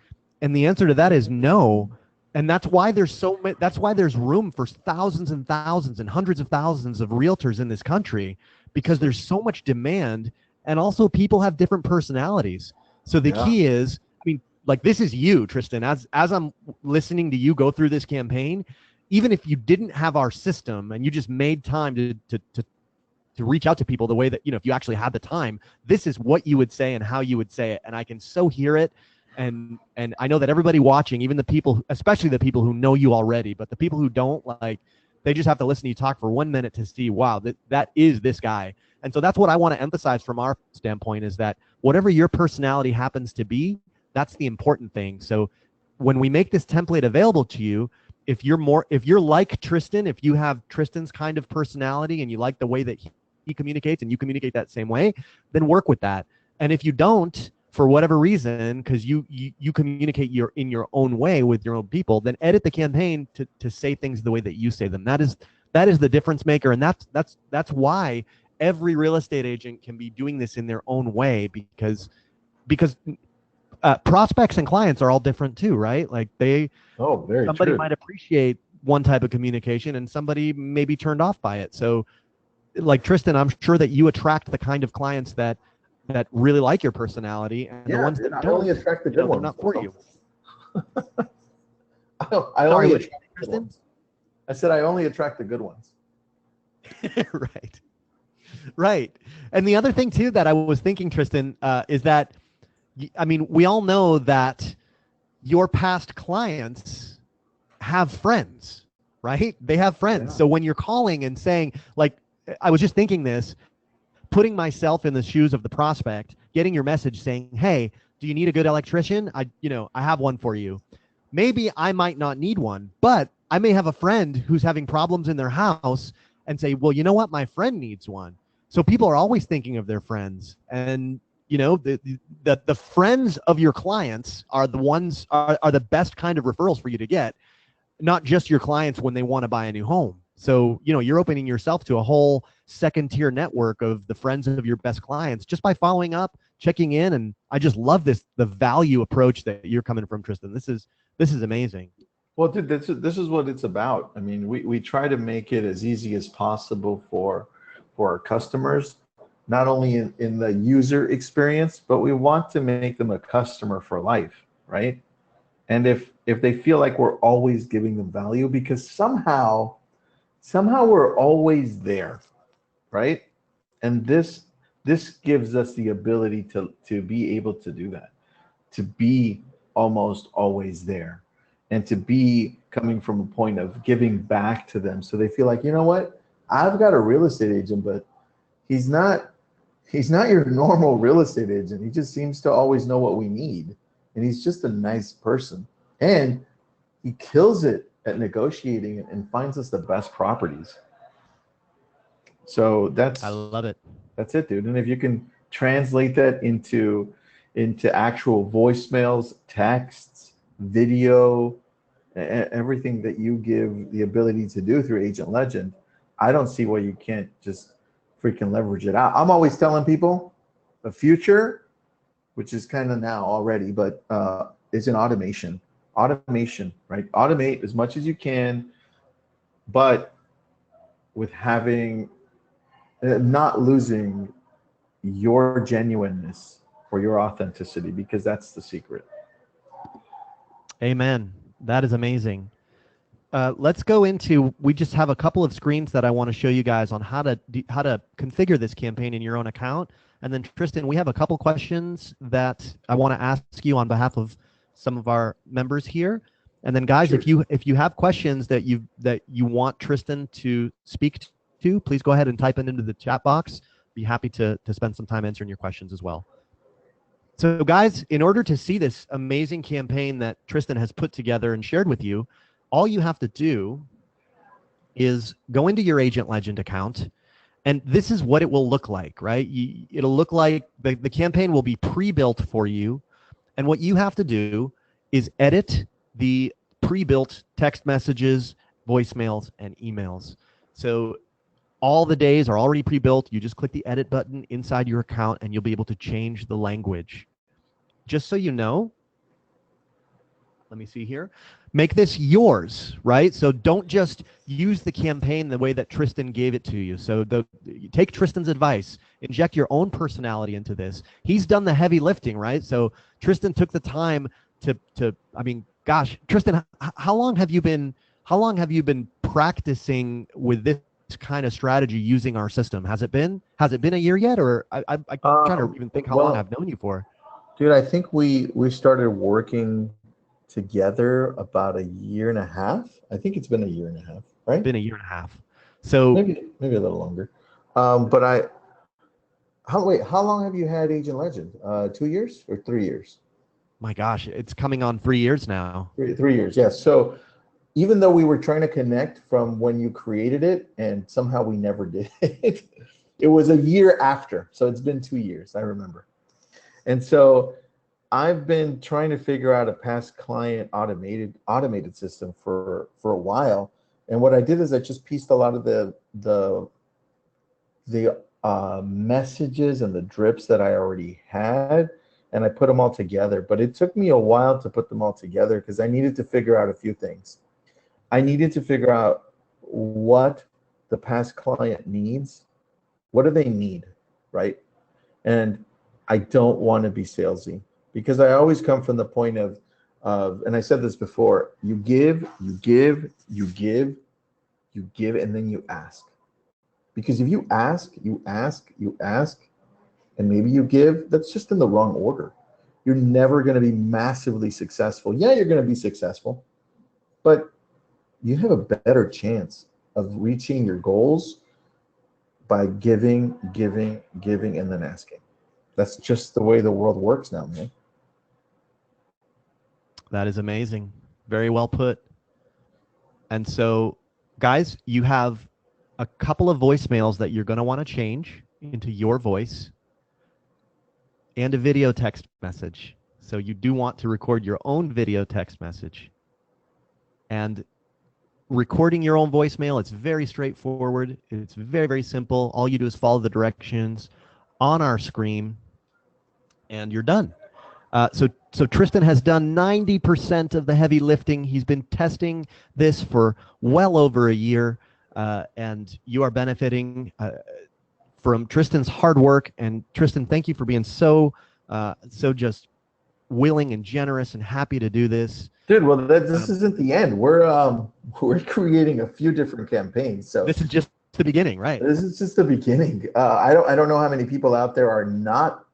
And the answer to that is no. And that's why there's room for thousands and thousands and hundreds of thousands of realtors in this country, because there's so much demand, and also people have different personalities. So the key is, I mean, like, this is you, Tristan, as I'm listening to you go through this campaign, even if you didn't have our system and you just made time to reach out to people the way that, you know, if you actually had the time, this is what you would say and how you would say it. And I can so hear it. And I know that everybody watching, even the people, especially the people who know you already, but the people who don't, like, they just have to listen to you talk for 1 minute to see, wow, that is this guy. And so that's what I want to emphasize from our standpoint, is that whatever your personality happens to be, that's the important thing. So when we make this template available to you, if you're like Tristan, if you have Tristan's kind of personality and you like the way that he communicates and you communicate that same way, then work with that. And if you don't, for whatever reason, because you communicate in your own way with your own people, then edit the campaign to say things the way that you say them. That is the difference maker. And that's why every real estate agent can be doing this in their own way, because prospects and clients are all different too, right? Like somebody might appreciate one type of communication and somebody may be turned off by it. So like Tristan, I'm sure that you attract the kind of clients that really like your personality, and the ones that don't, only attract the good ones. They're not for you. I only attract the good ones. I said I only attract the good ones. Right. And the other thing too that I was thinking, Tristan, is that, I mean, we all know that your past clients have friends, right? They have friends. Yeah. So when you're calling and saying, like, I was just thinking this, putting myself in the shoes of the prospect, getting your message saying, hey, do you need a good electrician? I have one for you. Maybe I might not need one, but I may have a friend who's having problems in their house and say, well, you know what? My friend needs one. So people are always thinking of their friends. And, you know, the friends of your clients are the best kind of referrals for you to get, not just your clients when they want to buy a new home. So, you know, you're opening yourself to a whole second tier network of the friends of your best clients just by following up, checking in. And I just love the value approach that you're coming from, Tristan. This is amazing. Well, dude, this is what it's about. I mean, we try to make it as easy as possible for our customers, not only in the user experience, but we want to make them a customer for life, right? And if they feel like we're always giving them value, because somehow we're always there, right? And this gives us the ability to be able to do that, to be almost always there, and to be coming from a point of giving back to them, so they feel like, you know what, I've got a real estate agent, but he's not your normal real estate agent. He just seems to always know what we need, and he's just a nice person, and he kills it at negotiating and finds us the best properties. So I love it. That's it, dude. And if you can translate that into actual voicemails, texts, video, everything that you give the ability to do through Agent Legend, I don't see why you can't just freaking leverage it out. I'm always telling people the future, which is kind of now already, but is in automation. Automation, right? Automate as much as you can, but with having not losing your genuineness or your authenticity, because that's the secret. Amen. That is amazing. Let's go into, we just have a couple of screens that I want to show you guys on how to configure this campaign in your own account. And then Tristan, we have a couple questions that I want to ask you on behalf of some of our members here. And then guys, Sure. if you have questions that you want Tristan to speak to, please go ahead and type it into the chat box. Be happy to spend some time answering your questions as well. So guys, in order to see this amazing campaign that Tristan has put together and shared with you, all you have to do is go into your Agent Legend account, and this is what it will look like, right? It'll look like the campaign will be pre-built for you, and what you have to do is edit the pre-built text messages, voicemails, and emails. So all the days are already pre-built. You just click the edit button inside your account, and you'll be able to change the language. Just so you know, let me see here. Make this yours, right? So don't just use the campaign the way that Tristan gave it to you. So take Tristan's advice, inject your own personality into this. He's done the heavy lifting, right? So Tristan took the time to I mean, gosh, Tristan, how long have you been practicing with this kind of strategy using our system? Has it been a year yet? Or I'm trying to even think how long I've known you for. Dude, I think we started working together about a year and a half. I think it's been a year and a half, right? Been a year and a half. So maybe a little longer. But how long have you had Agent Legend? 2 years or 3 years? My gosh, it's coming on 3 years now. 3 years, yes. So even though we were trying to connect from when you created it, and somehow we never did, it was a year after. So it's been 2 years, I remember. And so I've been trying to figure out a past client automated system for a while. And what I did is I just pieced a lot of the messages and the drips that I already had, and I put them all together. But it took me a while to put them all together because I needed to figure out a few things. I needed to figure out what the past client needs. What do they need, right? And I don't want to be salesy, because I always come from the point of, and I said this before, you give, and then you ask. Because if you ask, and maybe you give, that's just in the wrong order. You're never going to be massively successful. Yeah, you're going to be successful, but you have a better chance of reaching your goals by giving, and then asking. That's just the way the world works now, man. That is amazing. Very well put. And so, guys, you have a couple of voicemails that you're going to want to change into your voice, and a video text message. So you do want to record your own video text message. And recording your own voicemail, it's very straightforward. It's very, very simple. All you do is follow the directions on our screen, and you're done. So Tristan has done 90% of the heavy lifting. He's been testing this for well over a year, and you are benefiting from Tristan's hard work. And Tristan, thank you for being so just willing and generous and happy to do this. Dude, well, this isn't the end. We're creating a few different campaigns. So this is just the beginning, right? This is just the beginning. I don't know how many people out there are not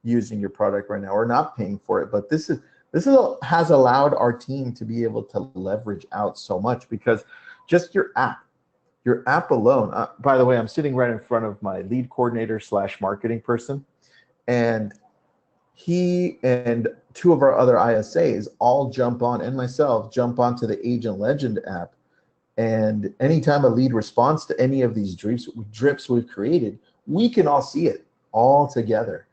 using your product right now or not paying for it, but this has allowed our team to be able to leverage out so much, because just your app alone. By the way, I'm sitting right in front of my lead coordinator / marketing person, and he and two of our other ISAs all jump on, and myself jump onto the Agent Legend app. And anytime a lead responds to any of these drips we've created, we can all see it all together.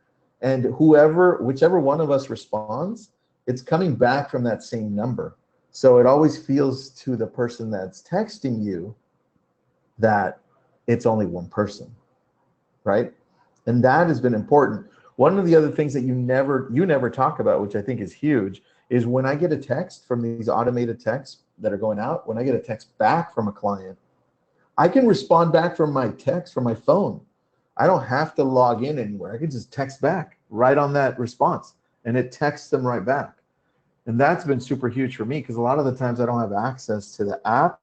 And whichever one of us responds, it's coming back from that same number. So it always feels to the person that's texting you that it's only one person, right? And that has been important. One of the other things that you never talk about, which I think is huge, is when I get a text from these automated texts that are going out, when I get a text back from a client, I can respond back from my text from my phone. I don't have to log in anywhere. I can just text back right on that response, and it texts them right back. And that's been super huge for me because a lot of the times I don't have access to the app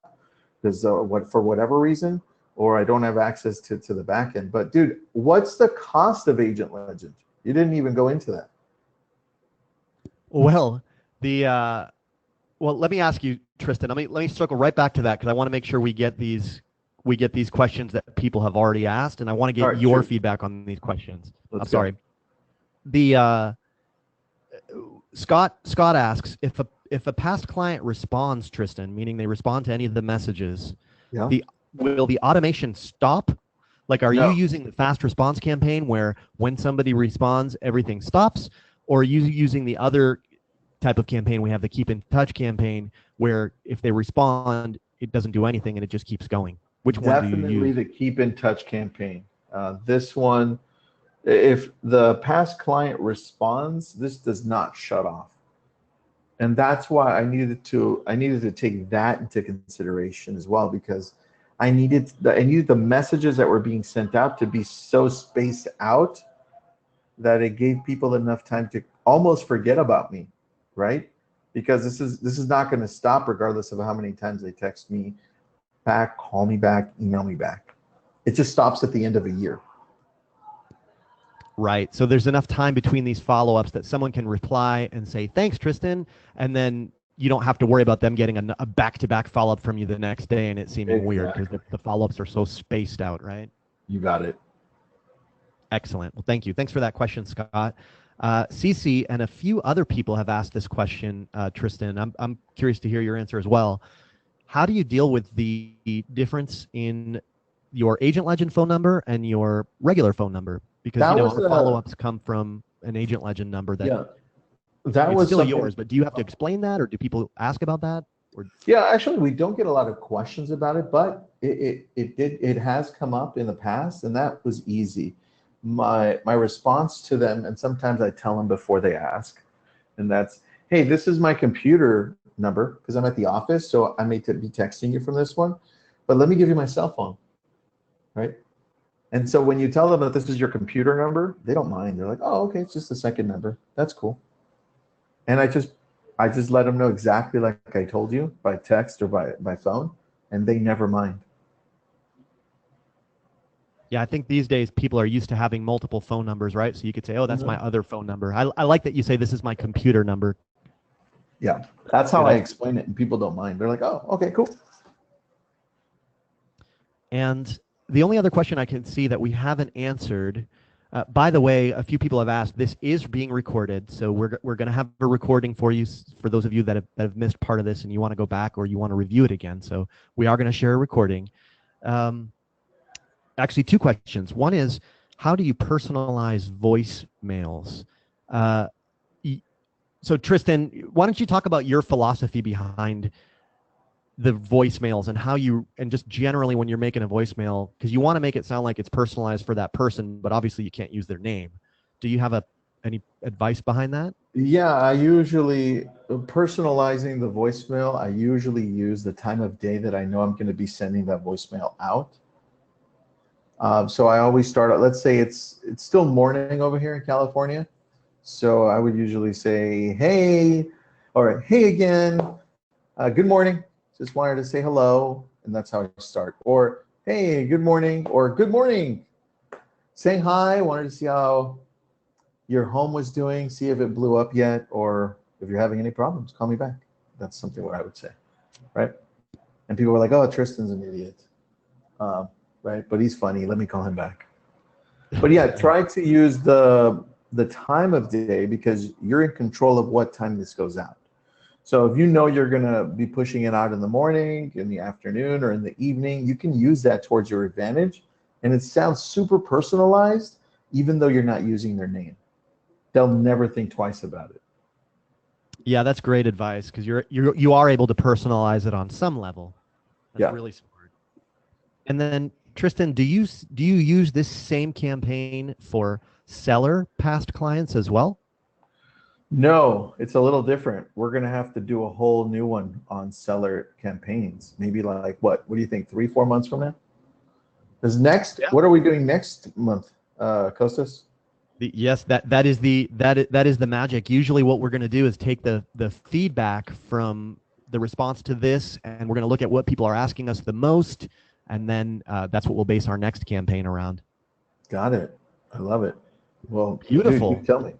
because for whatever reason, or I don't have access to the back end. But dude, what's the cost of Agent Legend? You didn't even go into that. Well, let me ask you, Tristan. Let me circle right back to that because I want to make sure we get these questions that people have already asked, and I want to All get right, your shoot. feedback on these questions. Let's I'm go. sorry. The Scott asks if a past client responds, Tristan, meaning they respond to any of the messages, Yeah. will the automation stop? Like, are you No. using the fast response campaign where when somebody responds, everything stops, or are you using the other type of campaign? We have the keep in touch campaign where if they respond, it doesn't do anything and it just keeps going. Which one do you Definitely use? the keep in touch campaign. This one, if the past client responds, this does not shut off. And that's why I needed to take that into consideration as well, because I needed the messages that were being sent out to be so spaced out that it gave people enough time to almost forget about me, right? Because this is not going to stop regardless of how many times they text me back, call me back, email me back. It just stops at the end of a year. Right. So there's enough time between these follow-ups that someone can reply and say, thanks, Tristan. And then you don't have to worry about them getting a back-to-back follow-up from you the next day and it seeming weird because Exactly. the follow-ups are so spaced out, right? You got it. Excellent. Well, thank you. Thanks for that question, Scott. Cece and a few other people have asked this question, Tristan. I'm curious to hear your answer as well. How do you deal with the difference in your Agent Legend phone number and your regular phone number? Because, That was our follow-ups come from an Agent Legend number that yeah. That it's was still something. yours, but do you have to explain that or do people ask about that? Or Yeah, actually, we don't get a lot of questions about it, but it has come up in the past, and that was easy. My response to them, and sometimes I tell them before they ask, and that's, hey, this is my computer number because I'm at the office, so I may be texting you from this one, but let me give you my cell phone, right? And so when you tell them that this is your computer number, they don't mind. They're like, oh, okay, it's just a second number. That's cool. And I just let them know exactly like I told you by text or by phone, and they never mind. yeah, I think these days people are used to having multiple phone numbers, right? So you could say, oh, that's my Mhm. other phone number. I like that you say this is my computer number. Yeah, that's how Good. I explain it, and people don't mind. They're like, oh, okay, cool. And the only other question I can see that we haven't answered, by the way, a few people have asked, this is being recorded. So we're going to have a recording for you, for those of you that have missed part of this and you want to go back or you want to review it again. So we are going to share a recording. Actually, two questions. One is, how do you personalize voicemails? Uh, so Tristan, why don't you talk about your philosophy behind the voicemails and how you, and just generally when you're making a voicemail, because you want to make it sound like it's personalized for that person, but obviously you can't use their name. Do you have any advice behind that? Yeah, I usually personalizing the voicemail. I usually use the time of day that I know I'm going to be sending that voicemail out. So I always start out. Let's say it's still morning over here in California. So I would usually say, hey, or hey again, good morning. Just wanted to say hello. And that's how I start. Or, hey, good morning. Or good morning. Saying hi. Wanted to see how your home was doing, see if it blew up yet, or if you're having any problems, call me back. That's something what I would say, right? And people were like, oh, Tristan's an idiot, right? But he's funny. Let me call him back. But yeah, try to use the time of day because you're in control of what time this goes out. So if you know you're gonna be pushing it out in the morning, in the afternoon, or in the evening, you can use that towards your advantage. And it sounds super personalized, even though you're not using their name. They'll never think twice about it. Yeah, that's great advice because you are able to personalize it on some level. That's Yeah. really smart. And then Tristan, do you use this same campaign for seller past clients as well? No, it's a little different. We're gonna have to do a whole new one on seller campaigns. Maybe like what? What do you think? 3, 4 months from now? Yeah. What are we doing next month, Kostas? Yes, that is the magic. Usually, what we're going to do is take the feedback from the response to this, and we're going to look at what people are asking us the most, and then that's what we'll base our next campaign around. Got it. I love it. Well, dude, you Beautiful. tell me.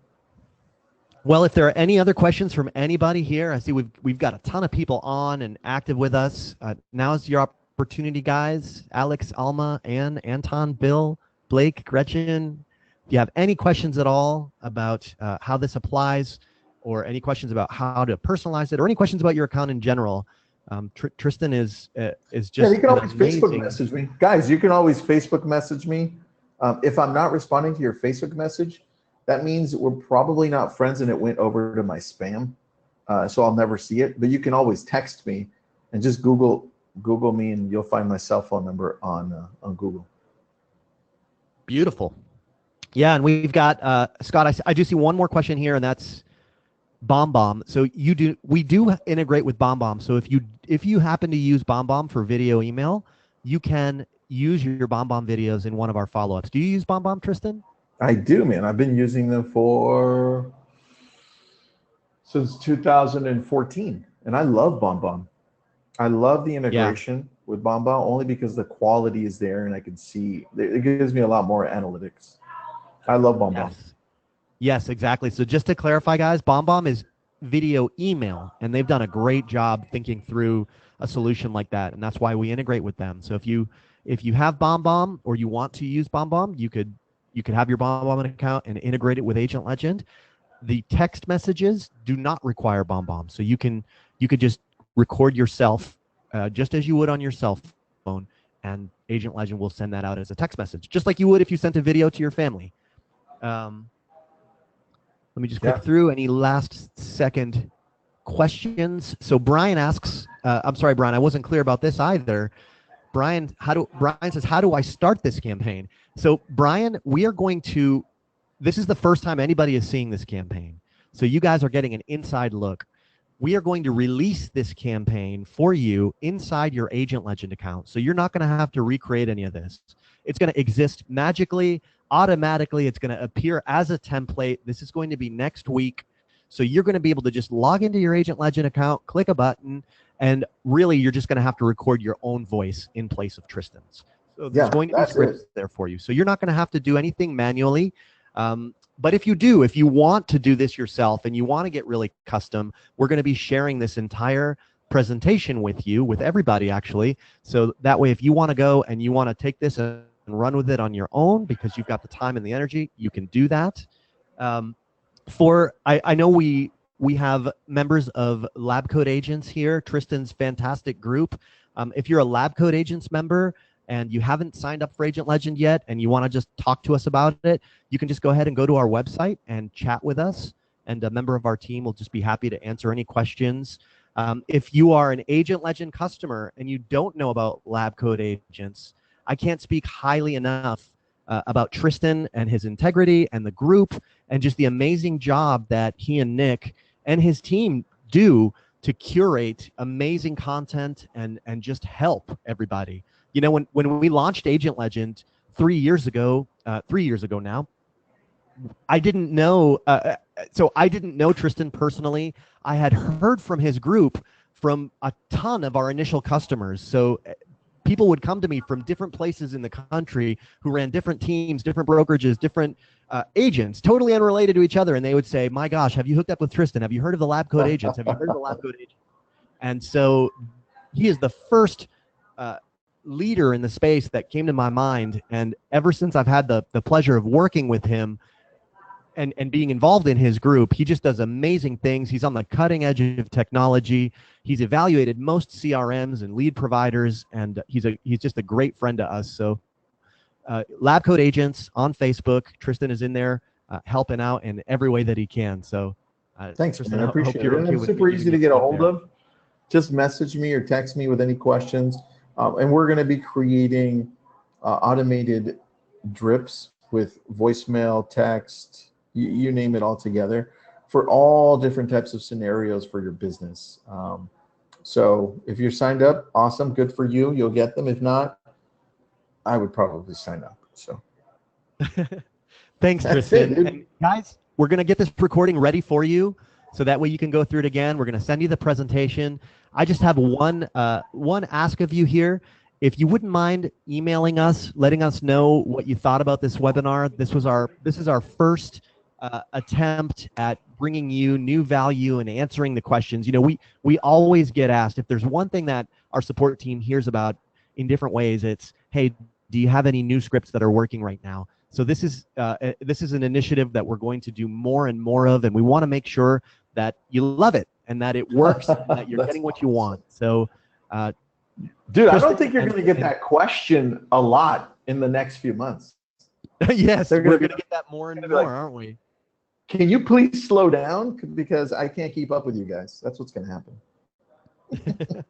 Well, if there are any other questions from anybody here, I see we've got a ton of people on and active with us. Now is your opportunity, guys. Alex, Alma, Ann, Anton, Bill, Blake, Gretchen. If you have any questions at all about how this applies, or any questions about how to personalize it, or any questions about your account in general, Tristan is Yeah, just you can an always Facebook amazing. message me. Guys, you can always Facebook message me. If I'm not responding to your Facebook message, that means we're probably not friends and it went over to my spam. So I'll never see it. But you can always text me and just Google me and you'll find my cell phone number on Google. Beautiful. Yeah, and we've got Scott. I do see one more question here, and that's BombBomb. So we do integrate with BombBomb. So if you happen to use BombBomb for video email, you can use your BombBomb videos in one of our follow-ups. Do you use BombBomb, Tristan? I do, man. I've been using them since 2014, and I love BombBomb. I love the Yeah. integration with BombBomb only because the quality is there and I can see it gives me a lot more analytics. I love BombBomb. Yes. Yes, exactly. So just to clarify, guys, BombBomb is video email, and they've done a great job thinking through a solution like that, and that's why we integrate with them. So if you have BombBomb or you want to use BombBomb, you could have your BombBomb account and integrate it with Agent Legend. The text messages do not require BombBomb, so you could just record yourself just as you would on your cell phone, and Agent Legend will send that out as a text message, just like you would if you sent a video to your family. Let me just click through any last second questions. So Brian asks, I'm sorry, Brian, I wasn't clear about this either. Brian says, how do I start this campaign? So Brian, this is the first time anybody is seeing this campaign. So you guys are getting an inside look. We are going to release this campaign for you inside your Agent Legend account. So you're not going to have to recreate any of this. It's going to exist magically, automatically. It's going to appear as a template. This is going to be next week. So you're going to be able to just log into your Agent Legend account, click a button, and really you're just going to have to record your own voice in place of Tristan's. So there's going to be scripts there for you. So you're not going to have to do anything manually. But if you want to do this yourself and you want to get really custom, we're going to be sharing this entire presentation with you, with everybody actually. So that way, if you want to go and you want to take this and run with it on your own because you've got the time and the energy, you can do that. I know we have members of Lab Code Agents here, Tristan's fantastic group. If you're a Lab Code Agents member and you haven't signed up for Agent Legend yet and you want to just talk to us about it, you can just go ahead and go to our website and chat with us, and a member of our team will just be happy to answer any questions. If you are an Agent Legend customer and you don't know about Lab Code Agents, I can't speak highly enough about Tristan and his integrity and the group and just the amazing job that he and Nick and his team do to curate amazing content and just help everybody. You know, when we launched Agent Legend 3 years ago now, I didn't know. So I didn't know Tristan personally. I had heard from his group from a ton of our initial customers. So people would come to me from different places in the country who ran different teams, different brokerages, different agents, totally unrelated to each other. And they would say, my gosh, have you hooked up with Tristan? Have you heard of the Lab Code Agents? Have you heard of the Lab Code Agents? And so he is the first leader in the space that came to my mind. And ever since I've had the pleasure of working with him and being involved in his group, he just does amazing things. He's on the cutting edge of technology. He's evaluated most CRMs and lead providers, and he's just a great friend to us. So Lab Code Agents on Facebook. Tristan is in there helping out in every way that he can. So thanks, Tristan, man. I appreciate it. And it's super easy to get a hold of. Just message me or text me with any questions. And we're going to be creating automated drips with voicemail, text, you name it all together for all different types of scenarios for your business. So if you're signed up, awesome, good for you. You'll get them. If not, I would probably sign up. So Thanks, that's Tristan. it, dude. And guys, we're going to get this recording ready for you so that way you can go through it again. We're going to send you the presentation. I just have one ask of you here. If you wouldn't mind emailing us, letting us know what you thought about this webinar. This is our first attempt at bringing you new value and answering the questions. You know, we always get asked if there's one thing that our support team hears about in different ways. It's, hey, do you have any new scripts that are working right now? So this is an initiative that we're going to do more and more of, and we want to make sure that you love it and that it works and that you're getting what you want. So, dude, I Tristan, don't think you're going to get that question a lot in the next few months. yes, They're we're gonna going to get that more and be more, like, aren't we? can you please slow down because I can't keep up with you guys? That's what's going to happen.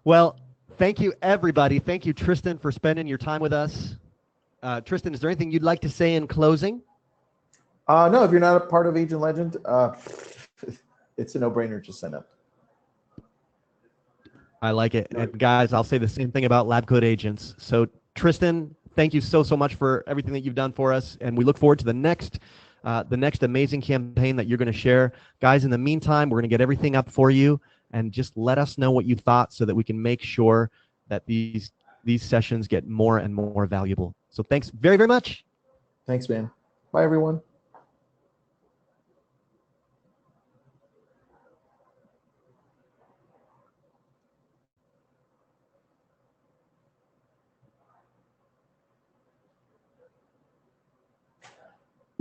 Well, thank you, everybody. Thank you, Tristan, for spending your time with us. Tristan, is there anything you'd like to say in closing? No, if you're not a part of Agent Legend, it's a no-brainer. Just sign up. I like it. And guys, I'll say the same thing about Lab Code Agents. So Tristan, thank you so much for everything that you've done for us. And we look forward to the next amazing campaign that you're going to share. Guys, in the meantime, we're going to get everything up for you, and just let us know what you thought so that we can make sure that these sessions get more and more valuable. So thanks very, very much. Thanks, man. Bye, everyone.